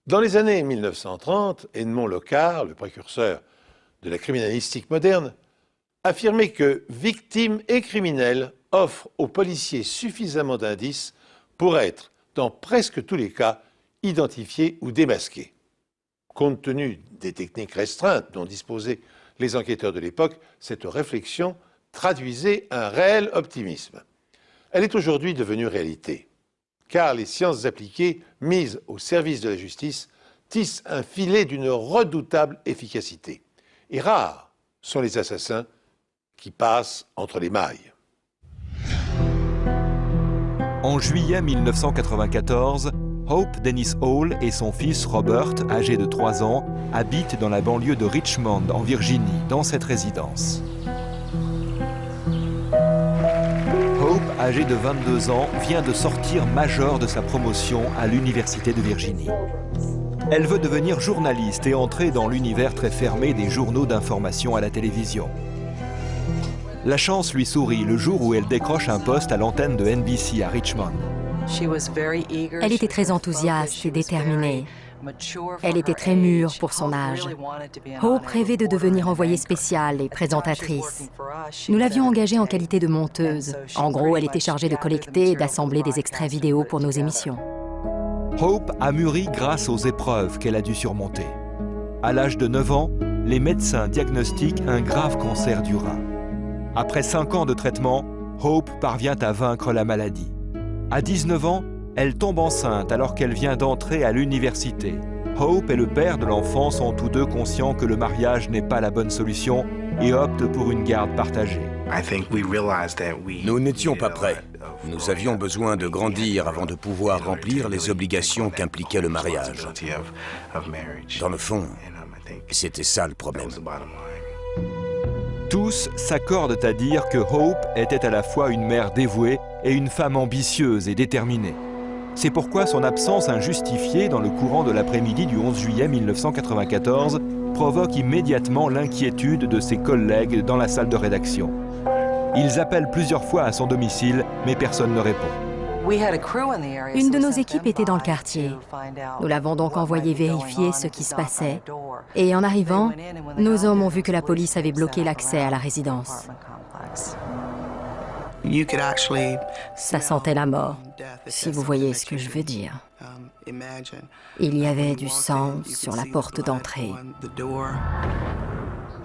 Dans les années 1930, Edmond Locard, le précurseur de la criminalistique moderne, affirmait que victimes et criminels offrent aux policiers suffisamment d'indices pour être, dans presque tous les cas, identifiés ou démasqués. Compte tenu des techniques restreintes dont disposaient les enquêteurs de l'époque, cette réflexion traduisait un réel optimisme. Elle est aujourd'hui devenue réalité, car les sciences appliquées mises au service de la justice tissent un filet d'une redoutable efficacité. Et rares sont les assassins qui passent entre les mailles. En juillet 1994, Hope Dennis Hall et son fils Robert, âgé de 3 ans, habitent dans la banlieue de Richmond, en Virginie, dans cette résidence. Hope, âgée de 22 ans, vient de sortir majeure de sa promotion à l'Université de Virginie. Elle veut devenir journaliste et entrer dans l'univers très fermé des journaux d'information à la télévision. La chance lui sourit le jour où elle décroche un poste à l'antenne de NBC à Richmond. Elle était très enthousiaste et déterminée. Elle était très mûre pour son âge. Hope rêvait de devenir envoyée spéciale et présentatrice. Nous l'avions engagée en qualité de monteuse. En gros, elle était chargée de collecter et d'assembler des extraits vidéo pour nos émissions. Hope a mûri grâce aux épreuves qu'elle a dû surmonter. À l'âge de 9 ans, les médecins diagnostiquent un grave cancer du rein. Après 5 ans de traitement, Hope parvient à vaincre la maladie. À 19 ans, elle tombe enceinte alors qu'elle vient d'entrer à l'université. Hope et le père de l'enfant sont tous deux conscients que le mariage n'est pas la bonne solution et optent pour une garde partagée. Nous n'étions pas prêts. Nous avions besoin de grandir avant de pouvoir remplir les obligations qu'impliquait le mariage. Dans le fond, c'était ça le problème. Tous s'accordent à dire que Hope était à la fois une mère dévouée et une femme ambitieuse et déterminée. C'est pourquoi son absence injustifiée dans le courant de l'après-midi du 11 juillet 1994 provoque immédiatement l'inquiétude de ses collègues dans la salle de rédaction. Ils appellent plusieurs fois à son domicile, mais personne ne répond. Une de nos équipes était dans le quartier. Nous l'avons donc envoyé vérifier ce qui se passait. Et en arrivant, nos hommes ont vu que la police avait bloqué l'accès à la résidence. Ça sentait la mort, si vous voyez ce que je veux dire. Il y avait du sang sur la porte d'entrée.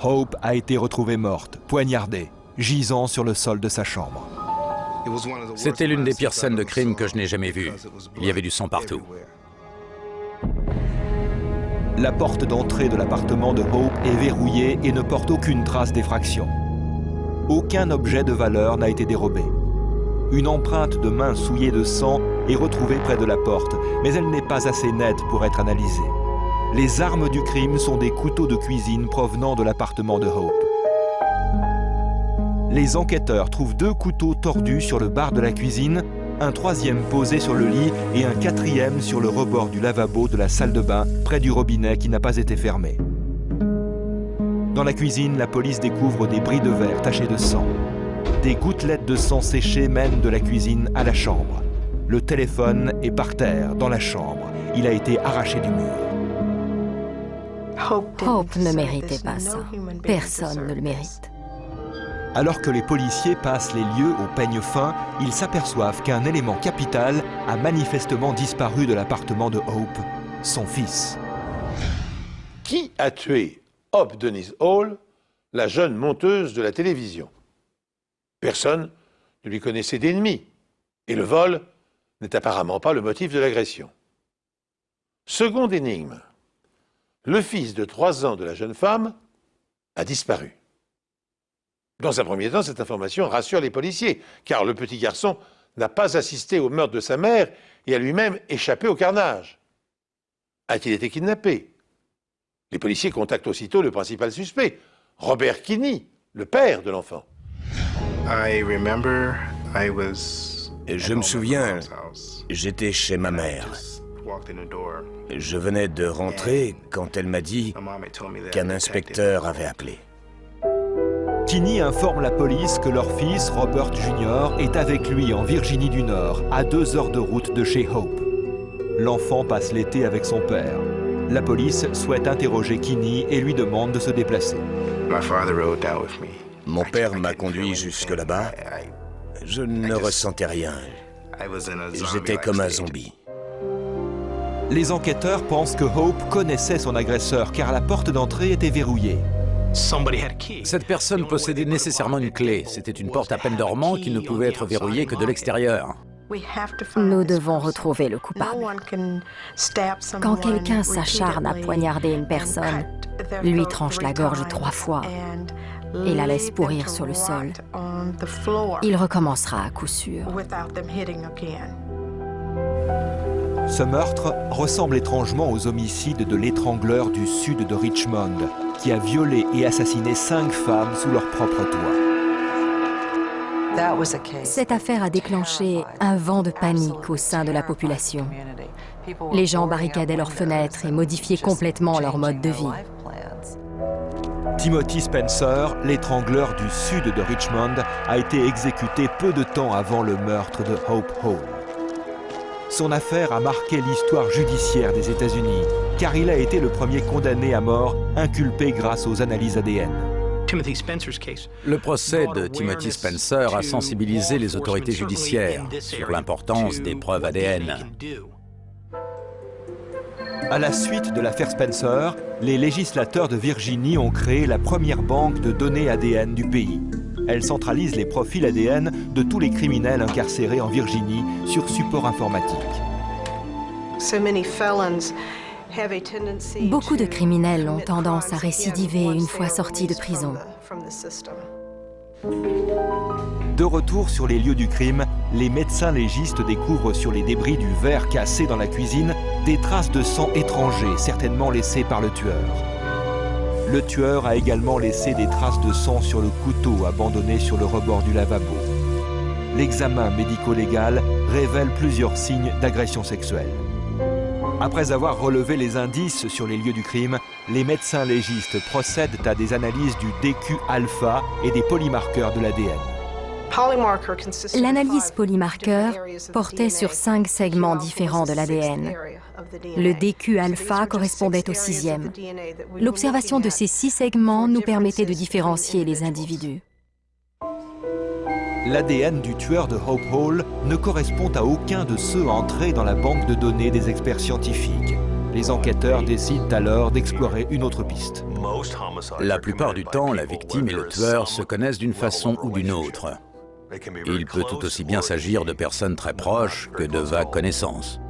Hope a été retrouvée morte, poignardée, gisant sur le sol de sa chambre. C'était l'une des pires scènes de crime que je n'ai jamais vues. Il y avait du sang partout. La porte d'entrée de l'appartement de Hope est verrouillée et ne porte aucune trace d'effraction. Aucun objet de valeur n'a été dérobé. Une empreinte de main souillée de sang est retrouvée près de la porte, mais elle n'est pas assez nette pour être analysée. Les armes du crime sont des couteaux de cuisine provenant de l'appartement de Hope. Les enquêteurs trouvent 2 couteaux tordus sur le bar de la cuisine, un 3e posé sur le lit et un 4e sur le rebord du lavabo de la salle de bain, près du robinet qui n'a pas été fermé. Dans la cuisine, la police découvre des bris de verre tachés de sang. Des gouttelettes de sang séché mènent de la cuisine à la chambre. Le téléphone est par terre, dans la chambre. Il a été arraché du mur. Hope ne méritait pas ça. Personne ne le mérite. Alors que les policiers passent les lieux au peigne fin, ils s'aperçoivent qu'un élément capital a manifestement disparu de l'appartement de Hope, son fils. Qui a tué Hope Dennis Hall, la jeune monteuse de la télévision? Personne ne lui connaissait d'ennemi, et le vol n'est apparemment pas le motif de l'agression. Seconde énigme, le fils de 3 ans de la jeune femme a disparu. Dans un premier temps, cette information rassure les policiers, car le petit garçon n'a pas assisté au meurtre de sa mère et a lui-même échappé au carnage. A-t-il été kidnappé? Les policiers contactent aussitôt le principal suspect, Robert Kinney, le père de l'enfant. Je me souviens, j'étais chez ma mère. Je venais de rentrer quand elle m'a dit qu'un inspecteur avait appelé. Kinney informe la police que leur fils, Robert Jr., est avec lui en Virginie du Nord, à 2 heures de route de chez Hope. L'enfant passe l'été avec son père. La police souhaite interroger Kinney et lui demande de se déplacer. Mon père m'a conduit jusque là-bas. Je ne ressentais rien. J'étais comme un zombie. Les enquêteurs pensent que Hope connaissait son agresseur car la porte d'entrée était verrouillée. Cette personne possédait nécessairement une clé. C'était une porte à peine dormante qui ne pouvait être verrouillée que de l'extérieur. Nous devons retrouver le coupable. Quand quelqu'un s'acharne à poignarder une personne, lui tranche la gorge 3 fois et la laisse pourrir sur le sol, il recommencera à coup sûr. Ce meurtre ressemble étrangement aux homicides de l'étrangleur du sud de Richmond, qui a violé et assassiné 5 femmes sous leur propre toit. Cette affaire a déclenché un vent de panique au sein de la population. Les gens barricadaient leurs fenêtres et modifiaient complètement leur mode de vie. Timothy Spencer, l'étrangleur du sud de Richmond, a été exécuté peu de temps avant le meurtre de Hope Hall. Son affaire a marqué l'histoire judiciaire des États-Unis, car il a été le premier condamné à mort, inculpé grâce aux analyses ADN. Le procès de Timothy Spencer a sensibilisé les autorités judiciaires sur l'importance des preuves ADN. À la suite de l'affaire Spencer, les législateurs de Virginie ont créé la première banque de données ADN du pays. Elle centralise les profils ADN de tous les criminels incarcérés en Virginie sur support informatique. Beaucoup de criminels ont tendance à récidiver une fois sortis de prison. De retour sur les lieux du crime, les médecins légistes découvrent sur les débris du verre cassé dans la cuisine des traces de sang étranger, certainement laissées par le tueur. Le tueur a également laissé des traces de sang sur le couteau abandonné sur le rebord du lavabo. L'examen médico-légal révèle plusieurs signes d'agression sexuelle. Après avoir relevé les indices sur les lieux du crime, les médecins légistes procèdent à des analyses du DQ-alpha et des polymarqueurs de l'ADN. L'analyse polymarqueur portait sur 5 segments différents de l'ADN. Le DQ-alpha correspondait au 6e. L'observation de ces 6 segments nous permettait de différencier les individus. L'ADN du tueur de Hope Hall ne correspond à aucun de ceux entrés dans la banque de données des experts scientifiques. Les enquêteurs décident alors d'explorer une autre piste. La plupart du temps, la victime et le tueur se connaissent d'une façon ou d'une autre. Il peut tout aussi bien s'agir de personnes très proches que de vagues connaissances.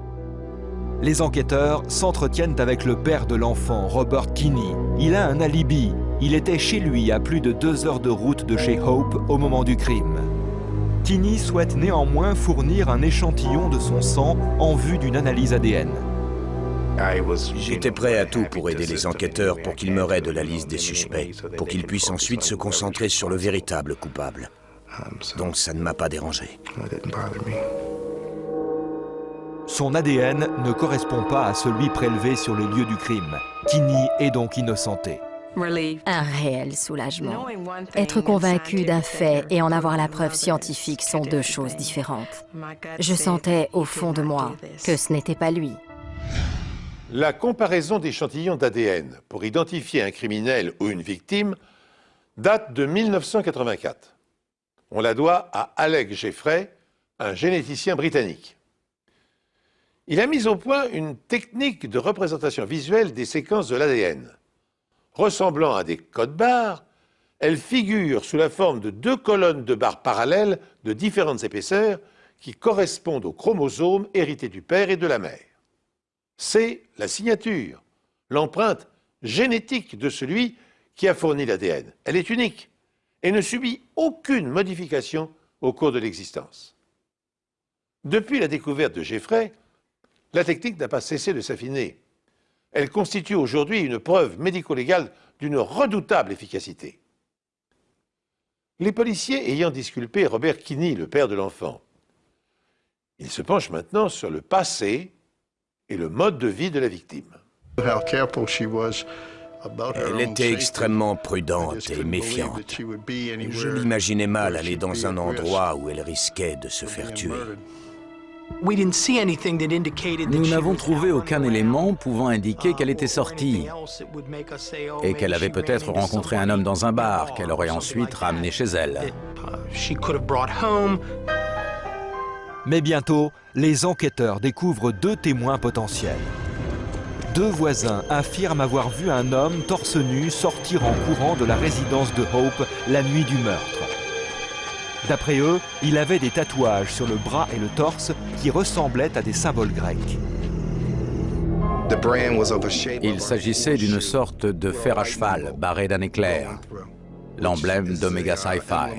Les enquêteurs s'entretiennent avec le père de l'enfant, Robert Kinney. Il a un alibi. Il était chez lui à plus de 2 heures de route de chez Hope au moment du crime. Kinney souhaite néanmoins fournir un échantillon de son sang en vue d'une analyse ADN. J'étais prêt à tout pour aider les enquêteurs pour qu'ils me raient de la liste des suspects, pour qu'ils puissent ensuite se concentrer sur le véritable coupable. Donc ça ne m'a pas dérangé. Son ADN ne correspond pas à celui prélevé sur les lieux du crime. Kinney est donc innocenté. Un réel soulagement. Être convaincu d'un fait et en avoir la preuve scientifique sont 2 choses différentes. Je sentais au fond de moi que ce n'était pas lui. La comparaison d'échantillons d'ADN pour identifier un criminel ou une victime date de 1984. On la doit à Alec Jeffrey, un généticien britannique. Il a mis au point une technique de représentation visuelle des séquences de l'ADN. Ressemblant à des codes-barres, elles figurent sous la forme de 2 colonnes de barres parallèles de différentes épaisseurs qui correspondent aux chromosomes hérités du père et de la mère. C'est la signature, l'empreinte génétique de celui qui a fourni l'ADN. Elle est unique et ne subit aucune modification au cours de l'existence. Depuis la découverte de Jeffrey, la technique n'a pas cessé de s'affiner. Elle constitue aujourd'hui une preuve médico-légale d'une redoutable efficacité. Les policiers ayant disculpé Robert Kinney, le père de l'enfant, ils se penchent maintenant sur le passé et le mode de vie de la victime. Elle était extrêmement prudente et méfiante. Je l'imaginais mal aller dans un endroit où elle risquait de se faire tuer. Nous n'avons trouvé aucun élément pouvant indiquer qu'elle était sortie et qu'elle avait peut-être rencontré un homme dans un bar qu'elle aurait ensuite ramené chez elle. Mais bientôt, les enquêteurs découvrent 2 témoins potentiels. 2 voisins affirment avoir vu un homme torse nu sortir en courant de la résidence de Hope la nuit du meurtre. D'après eux, il avait des tatouages sur le bras et le torse qui ressemblaient à des symboles grecs. Il s'agissait d'une sorte de fer à cheval barré d'un éclair, l'emblème d'Omega Sci-Fi.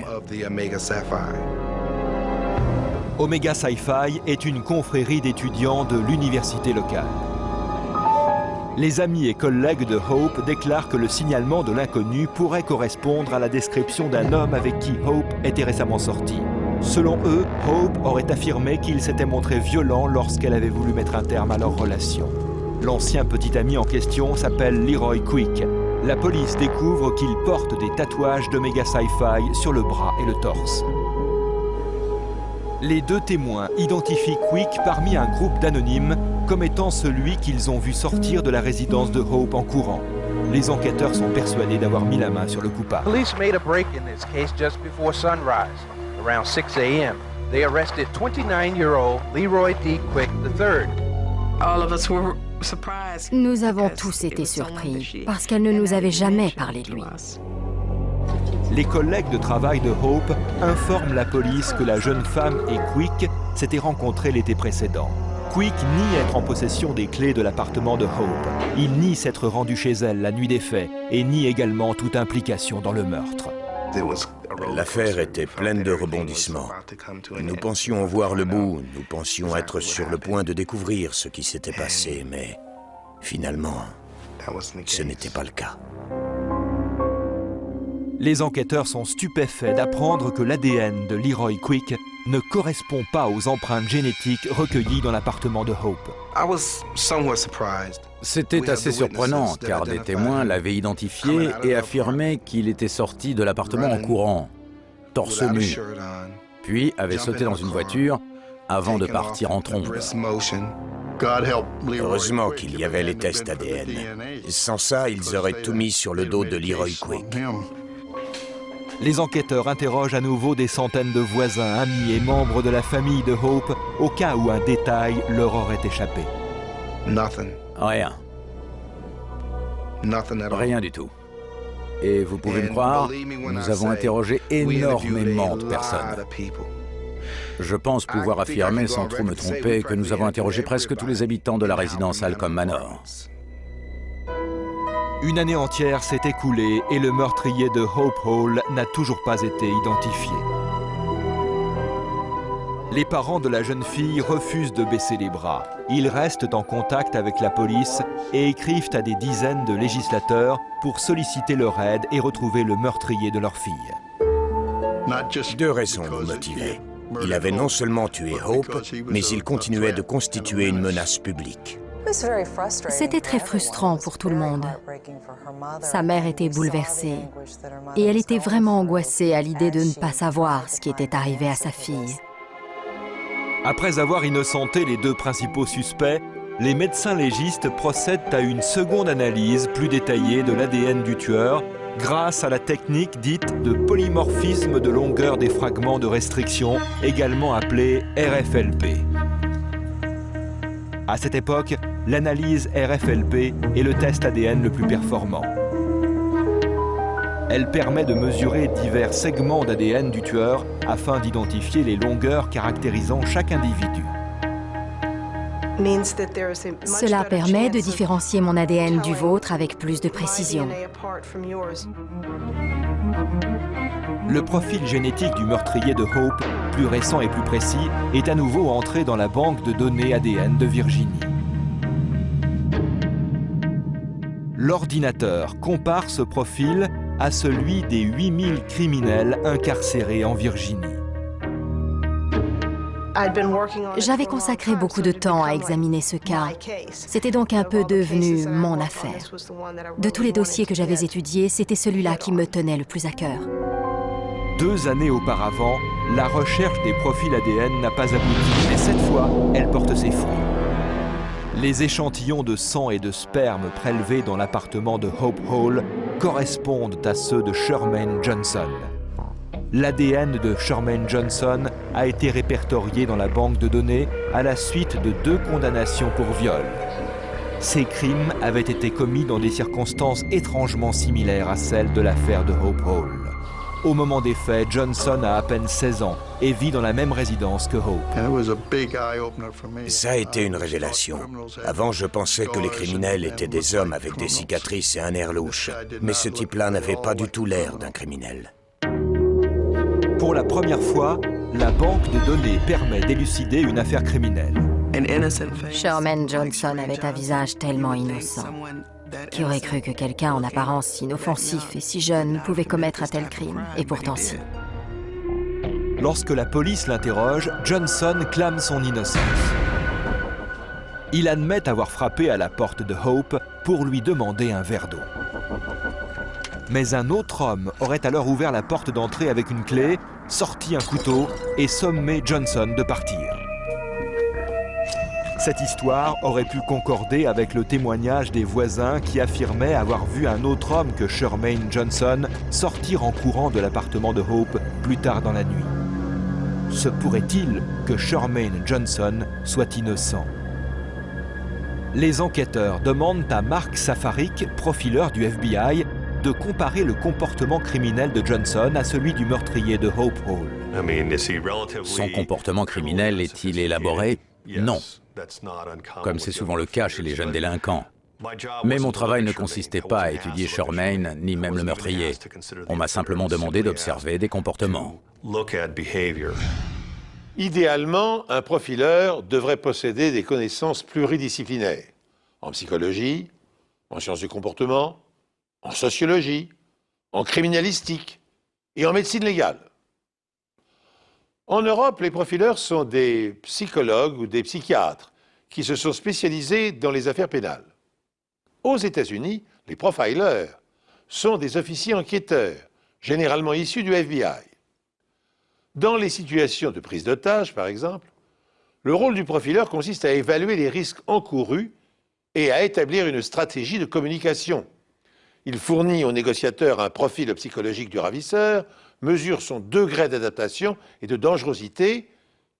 Omega Sci-Fi est une confrérie d'étudiants de l'université locale. Les amis et collègues de Hope déclarent que le signalement de l'inconnu pourrait correspondre à la description d'un homme avec qui Hope était récemment sorti. Selon eux, Hope aurait affirmé qu'il s'était montré violent lorsqu'elle avait voulu mettre un terme à leur relation. L'ancien petit ami en question s'appelle Leroy Quick. La police découvre qu'il porte des tatouages d'Omega Sci-Fi sur le bras et le torse. Les 2 témoins identifient Quick parmi un groupe d'anonymes comme étant celui qu'ils ont vu sortir de la résidence de Hope en courant. Les enquêteurs sont persuadés d'avoir mis la main sur le coupable. Police made a break in this case just before sunrise. Around 6 a.m., they arrested 29-year-old Leroy D. Quick III. All of us were surprised. Nous avons tous été surpris parce qu'elle ne nous avait jamais parlé de lui. Les collègues de travail de Hope informent la police que la jeune femme et Quick s'étaient rencontrés l'été précédent. Quick nie être en possession des clés de l'appartement de Hope. Il nie s'être rendu chez elle la nuit des faits et nie également toute implication dans le meurtre. L'affaire était pleine de rebondissements. Nous pensions voir le bout, nous pensions être sur le point de découvrir ce qui s'était passé, mais finalement, ce n'était pas le cas. Les enquêteurs sont stupéfaits d'apprendre que l'ADN de Leroy Quick ne correspond pas aux empreintes génétiques recueillies dans l'appartement de Hope. C'était assez surprenant car des témoins l'avaient identifié et affirmaient qu'il était sorti de l'appartement en courant, torse nu, puis avait sauté dans une voiture avant de partir en trombe. Heureusement qu'il y avait les tests ADN. Sans ça, ils auraient tout mis sur le dos de Leroy Quick. Les enquêteurs interrogent à nouveau des centaines de voisins, amis et membres de la famille de Hope au cas où un détail leur aurait échappé. Rien. Rien du tout. Et vous pouvez me croire, nous avons interrogé énormément de personnes. Je pense pouvoir affirmer sans trop me tromper que nous avons interrogé presque tous les habitants de la résidence Halcombe Manor. Une année entière s'est écoulée et le meurtrier de Hope Hall n'a toujours pas été identifié. Les parents de la jeune fille refusent de baisser les bras. Ils restent en contact avec la police et écrivent à des dizaines de législateurs pour solliciter leur aide et retrouver le meurtrier de leur fille. 2 raisons nous motivaient. Il avait non seulement tué Hope, mais il continuait de constituer une menace publique. C'était très frustrant pour tout le monde. Sa mère était bouleversée et elle était vraiment angoissée à l'idée de ne pas savoir ce qui était arrivé à sa fille. Après avoir innocenté les 2 principaux suspects, les médecins légistes procèdent à une seconde analyse plus détaillée de l'ADN du tueur grâce à la technique dite de polymorphisme de longueur des fragments de restriction, également appelée RFLP. À cette époque, l'analyse RFLP est le test ADN le plus performant. Elle permet de mesurer divers segments d'ADN du tueur afin d'identifier les longueurs caractérisant chaque individu. Cela permet de différencier mon ADN du vôtre avec plus de précision. Le profil génétique du meurtrier de Hope, plus récent et plus précis, est à nouveau entré dans la banque de données ADN de Virginie. L'ordinateur compare ce profil à celui des 8000 criminels incarcérés en Virginie. J'avais consacré beaucoup de temps à examiner ce cas. C'était donc un peu devenu mon affaire. De tous les dossiers que j'avais étudiés, c'était celui-là qui me tenait le plus à cœur. 2 années auparavant, la recherche des profils ADN n'a pas abouti, mais cette fois, elle porte ses fruits. Les échantillons de sang et de sperme prélevés dans l'appartement de Hope Hall correspondent à ceux de Shermaine Johnson. L'ADN de Shermaine Johnson a été répertorié dans la banque de données à la suite de 2 condamnations pour viol. Ces crimes avaient été commis dans des circonstances étrangement similaires à celles de l'affaire de Hope Hall. Au moment des faits, Johnson a à peine 16 ans et vit dans la même résidence que Hope. Ça a été une révélation. Avant, je pensais que les criminels étaient des hommes avec des cicatrices et un air louche. Mais ce type-là n'avait pas du tout l'air d'un criminel. Pour la première fois, la banque de données permet d'élucider une affaire criminelle. Shermaine Johnson avait un visage tellement innocent. Qui aurait cru que quelqu'un en apparence si inoffensif et si jeune pouvait commettre un tel crime? Et pourtant si. Lorsque la police l'interroge, Johnson clame son innocence. Il admet avoir frappé à la porte de Hope pour lui demander un verre d'eau. Mais un autre homme aurait alors ouvert la porte d'entrée avec une clé, sorti un couteau et sommé Johnson de partir. Cette histoire aurait pu concorder avec le témoignage des voisins qui affirmaient avoir vu un autre homme que Shermaine Johnson sortir en courant de l'appartement de Hope plus tard dans la nuit. Se pourrait-il que Shermaine Johnson soit innocent? Les enquêteurs demandent à Mark Safarik, profileur du FBI, de comparer le comportement criminel de Johnson à celui du meurtrier de Hope Hall. Son comportement criminel est-il élaboré? Non, comme c'est souvent le cas chez les jeunes délinquants. Mais mon travail ne consistait pas à étudier Shermaine, ni même le meurtrier. On m'a simplement demandé d'observer des comportements. Idéalement, un profileur devrait posséder des connaissances pluridisciplinaires, en psychologie, en sciences du comportement, en sociologie, en criminalistique et en médecine légale. En Europe, les profileurs sont des psychologues ou des psychiatres qui se sont spécialisés dans les affaires pénales. Aux États-Unis, les profilers sont des officiers enquêteurs, généralement issus du FBI. Dans les situations de prise d'otage, par exemple, le rôle du profileur consiste à évaluer les risques encourus et à établir une stratégie de communication. Il fournit au négociateur un profil psychologique du ravisseur, mesure son degré d'adaptation et de dangerosité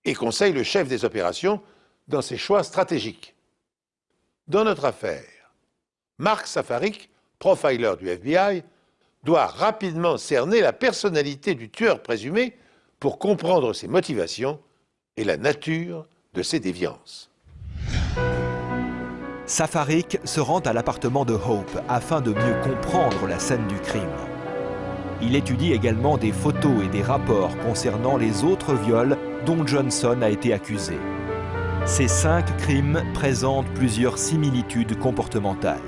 et conseille le chef des opérations dans ses choix stratégiques. Dans notre affaire, Mark Safarik, profiler du FBI, doit rapidement cerner la personnalité du tueur présumé pour comprendre ses motivations et la nature de ses déviances. Safarik se rend à l'appartement de Hope afin de mieux comprendre la scène du crime. Il étudie également des photos et des rapports concernant les autres viols dont Johnson a été accusé. Ces 5 crimes présentent plusieurs similitudes comportementales.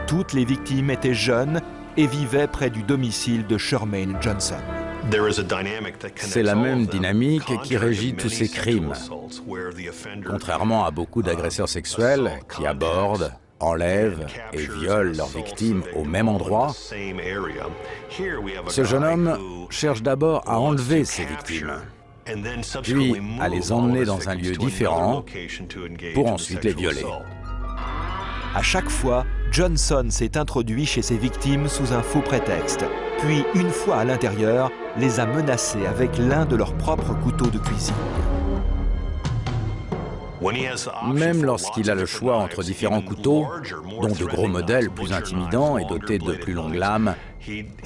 Toutes les victimes étaient jeunes et vivaient près du domicile de Shermaine Johnson. C'est la même dynamique qui régit tous ces crimes. Contrairement à beaucoup d'agresseurs sexuels qui abordent, enlèvent et violent leurs victimes au même endroit, ce jeune homme cherche d'abord à enlever ses victimes, puis à les emmener dans un lieu différent pour ensuite les violer. À chaque fois, Johnson s'est introduit chez ses victimes sous un faux prétexte, puis une fois à l'intérieur, les a menacées avec l'un de leurs propres couteaux de cuisine. Même lorsqu'il a le choix entre différents couteaux, dont de gros modèles plus intimidants et dotés de plus longues lames,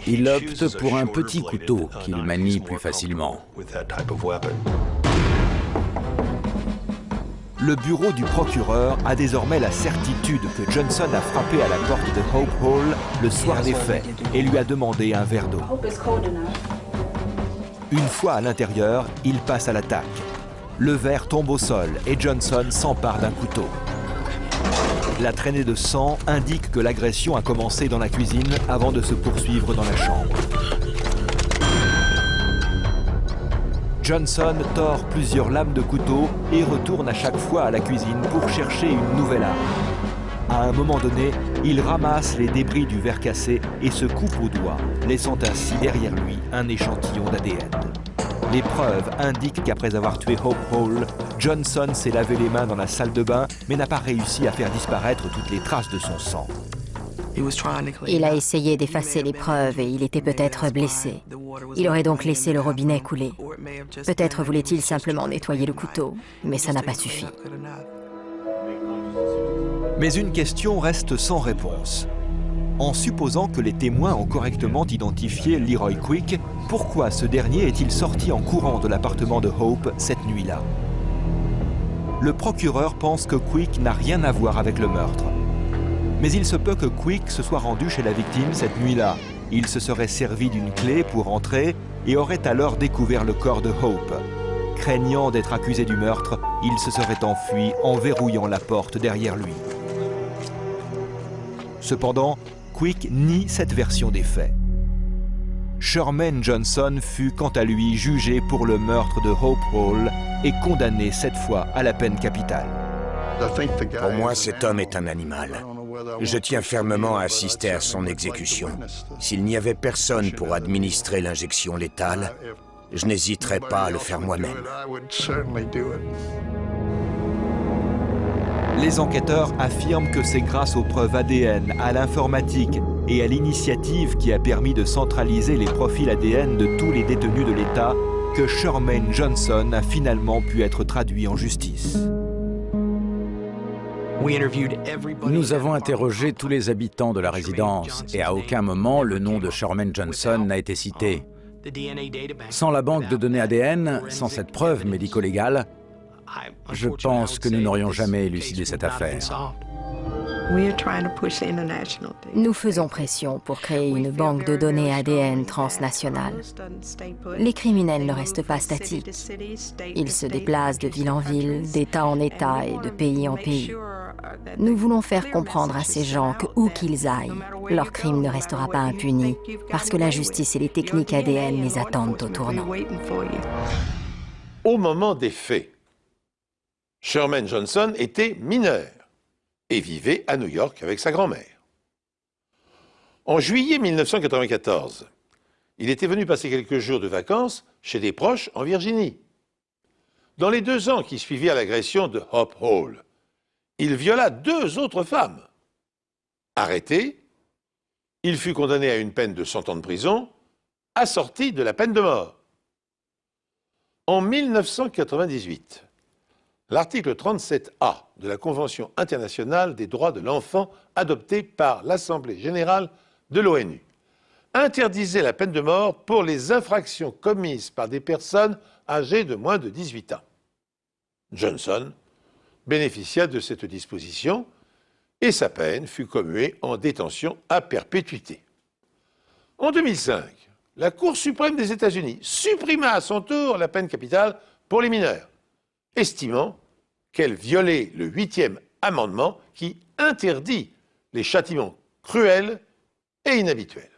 il opte pour un petit couteau qu'il manie plus facilement. Le bureau du procureur a désormais la certitude que Johnson a frappé à la porte de Hope Hall le soir des faits et lui a demandé un verre d'eau. Une fois à l'intérieur, il passe à l'attaque. Le verre tombe au sol et Johnson s'empare d'un couteau. La traînée de sang indique que l'agression a commencé dans la cuisine avant de se poursuivre dans la chambre. Johnson tord plusieurs lames de couteau et retourne à chaque fois à la cuisine pour chercher une nouvelle arme. À un moment donné, il ramasse les débris du verre cassé et se coupe au doigt, laissant ainsi derrière lui un échantillon d'ADN. Les preuves indiquent qu'après avoir tué Hope Hall, Johnson s'est lavé les mains dans la salle de bain, mais n'a pas réussi à faire disparaître toutes les traces de son sang. Il a essayé d'effacer les preuves et il était peut-être blessé. Il aurait donc laissé le robinet couler. Peut-être voulait-il simplement nettoyer le couteau, mais ça n'a pas suffi. Mais une question reste sans réponse. En supposant que les témoins ont correctement identifié Leroy Quick, pourquoi ce dernier est-il sorti en courant de l'appartement de Hope cette nuit-là? Le procureur pense que Quick n'a rien à voir avec le meurtre. Mais il se peut que Quick se soit rendu chez la victime cette nuit-là. Il se serait servi d'une clé pour entrer et aurait alors découvert le corps de Hope. Craignant d'être accusé du meurtre, il se serait enfui en verrouillant la porte derrière lui. Cependant, Quick nie cette version des faits. Sherman Johnson fut quant à lui jugé pour le meurtre de Hope Hall et condamné cette fois à la peine capitale. Pour moi, cet homme est un animal. Je tiens fermement à assister à son exécution. S'il n'y avait personne pour administrer l'injection létale, je n'hésiterais pas à le faire moi-même. Les enquêteurs affirment que c'est grâce aux preuves ADN, à l'informatique et à l'initiative qui a permis de centraliser les profils ADN de tous les détenus de l'État que Sherman Johnson a finalement pu être traduit en justice. Nous avons interrogé tous les habitants de la résidence et à aucun moment le nom de Sherman Johnson n'a été cité. Sans la banque de données ADN, sans cette preuve médico-légale, je pense que nous n'aurions jamais élucidé cette affaire. Nous faisons pression pour créer une banque de données ADN transnationale. Les criminels ne restent pas statiques. Ils se déplacent de ville en ville, d'État en État et de pays en pays. Nous voulons faire comprendre à ces gens que où qu'ils aillent, leur crime ne restera pas impuni parce que la justice et les techniques ADN les attendent au tournant. Au moment des faits, Sherman Johnson était mineur et vivait à New York avec sa grand-mère. En juillet 1994, il était venu passer quelques jours de vacances chez des proches en Virginie. Dans les 2 ans qui suivirent l'agression de Hope Hall, il viola 2 autres femmes. Arrêté, il fut condamné à une peine de 100 ans de prison, assortie de la peine de mort. En 1998, l'article 37A de la Convention internationale des droits de l'enfant, adoptée par l'Assemblée générale de l'ONU, interdisait la peine de mort pour les infractions commises par des personnes âgées de moins de 18 ans. Johnson bénéficia de cette disposition et sa peine fut commuée en détention à perpétuité. En 2005, la Cour suprême des États-Unis supprima à son tour la peine capitale pour les mineurs, estimant qu'elle violait le 8e amendement qui interdit les châtiments cruels et inhabituels.